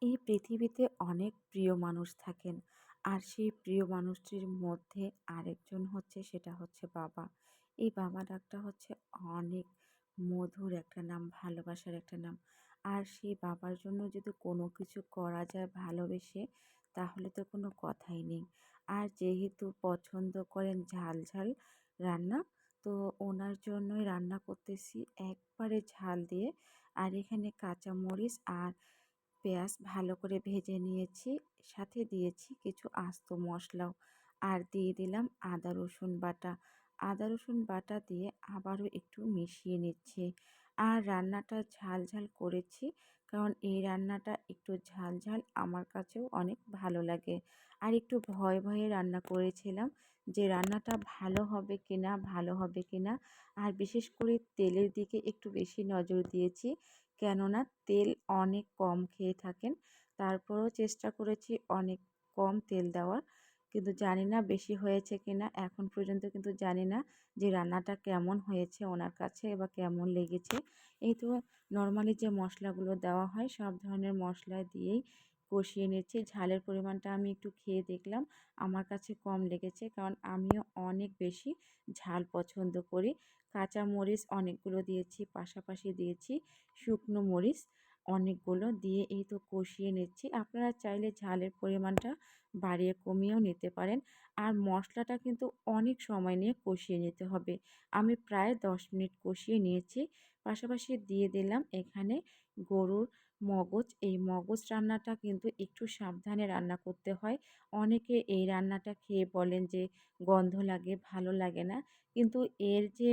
এই পৃথিবীতে অনেক প্রিয় মানুষ থাকেন। আর সেই প্রিয় মানুষটির মধ্যে আরেকজন হচ্ছে সেটা হচ্ছে বাবা। এই বাবা ডাকটা হচ্ছে অনেক মধুর একটা নাম, ভালোবাসার একটা নাম। আর সেই বাবার জন্য যদি কোনো কিছু করা যায় ভালোবেসে, তাহলে তো কোনো কথাই নেই। আর যেহেতু পছন্দ করেন ঝাল, ঝাল রান্না, তো ওনার জন্যই রান্না করতেছি একবারে ঝাল দিয়ে। আর এখানে কাঁচামরিচ আর পেঁয়াজ ভালো করে ভেজে নিয়েছি, সাথে দিয়েছি কিছু আস্ত মশলাও, আর দিয়ে দিলাম আদা রসুন বাটা। আদা রসুন বাটা দিয়ে আবারও একটু মিশিয়ে নিচ্ছি। আর রান্নাটা ঝাল ঝাল করেছি, কারণ এই রান্নাটা একটু ঝাল ঝাল আমার কাছেও অনেক ভালো লাগে। আর একটু ভয়ে ভয়ে রান্না করেছিলাম যে রান্নাটা ভালো হবে কিনা, ভালো হবে কিনা। আর বিশেষ করে তেলের দিকে একটু বেশি নজর দিয়েছি, কেননা তেল অনেক কম খেয়ে থাকেন। তারপরেও চেষ্টা করেছি অনেক কম তেল দেওয়ার। কিন্তু জানি না বেশি হয়েছে কিনা, এখন পর্যন্ত কিন্তু জানি না যে রান্নাটা কেমন হয়েছে ওনার কাছে বা কেমন লেগেছে। এই তো নর্মালি যে মশলাগুলো দেওয়া হয় সব ধরনের মশলা দিয়েই কষিয়ে নিচ্ছি। ঝালের পরিমাণটা আমি একটু খেয়ে দেখলাম, আমার কাছে কম লেগেছে, কারণ আমিও অনেক বেশি ঝাল পছন্দ করি। কাঁচা মরিচ অনেকগুলো দিয়েছি, পাশাপাশি দিয়েছি শুকনো মরিচ অনেকগুলো দিয়ে এই তো কষিয়ে নিচ্ছি। আপনারা চাইলে ঝালের পরিমাণটা বাড়িয়ে কমিয়েও নিতে পারেন। আর মশলাটা কিন্তু অনেক সময় নিয়ে কষিয়ে নিতে হবে। আমি প্রায় 10 মিনিট কষিয়ে নিয়েছি। পাশাপাশি দিয়ে দিলাম এখানে গরুর মগজ। এই মগজ রান্নাটা কিন্তু একটু সাবধানে রান্না করতে হয়। অনেকে এই রান্নাটা খেয়ে বলেন যে গন্ধ লাগে, ভালো লাগে না। কিন্তু এর যে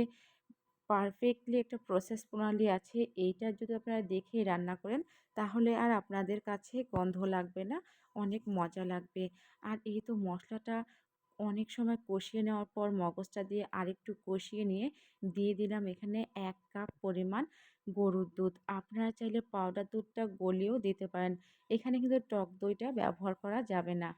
পারফেক্টলি একটা প্রসেস প্রণালী আছে, এইটা যদি আপনারা দেখে রান্না করেন, তাহলে আর আপনাদের কাছে গন্ধ লাগবে না, অনেক মজা লাগবে। আর এই তো মশলাটা অনেক সময় কষিয়ে নেওয়ার পর মগজটা দিয়ে আরেকটু কষিয়ে নিয়ে দিয়ে দিলাম এখানে 1 কাপ পরিমাণ গরুর দুধ। আপনারা চাইলে পাউডার দুধটা গলিয়েও দিতে পারেন। এখানে কিন্তু টক দইটা ব্যবহার করা যাবে না।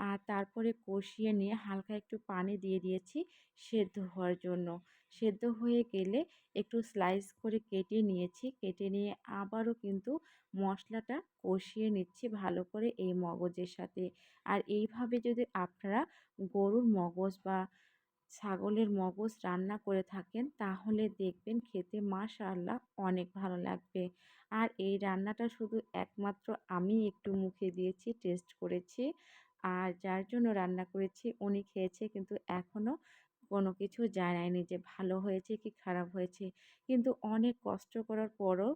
আর তারপরে কষিয়ে নিয়ে হালকা একটু পানি দিয়ে দিয়েছি সেদ্ধ হওয়ার জন্য। সেদ্ধ হয়ে গেলে একটু স্লাইস করে কেটে নিয়েছি। কেটে নিয়ে আবারও কিন্তু মশলাটা কষিয়ে নিচ্ছি ভালো করে এই মগজের সাথে। আর এইভাবে যদি আপনারা গরুর মগজ বা ছাগলের মগজ রান্না করে থাকেন, তাহলে দেখবেন খেতে মাশাআল্লাহ অনেক ভালো লাগবে। আর এই রান্নাটা শুধু একমাত্র আমি একটু মুখে দিয়েছি, টেস্ট করেছি। আর যার জন্য রান্না করেছি উনি খেয়েছে, কিন্তু এখনও কোনো কিছু জানায়নি যে ভালো হয়েছে কি খারাপ হয়েছে। কিন্তু অনেক কষ্ট করার পরও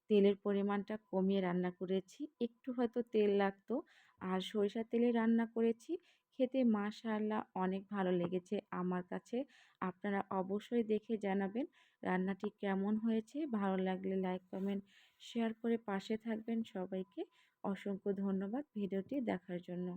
তেলের পরিমাণটা কমিয়ে রান্না করেছি। একটু হয়তো তেল লাগতো। আর সরিষার তেলে রান্না করেছি। খেতে মাশাআল্লাহ অনেক ভালো লেগেছে আমার কাছে। আপনারা অবশ্যই দেখে জানাবেন রান্নাটি কেমন হয়েছে। ভালো লাগলে লাইক, কমেন্ট, শেয়ার করে পাশে থাকবেন। সবাইকে অসংখ্য ধন্যবাদ ভিডিওটি দেখার জন্য।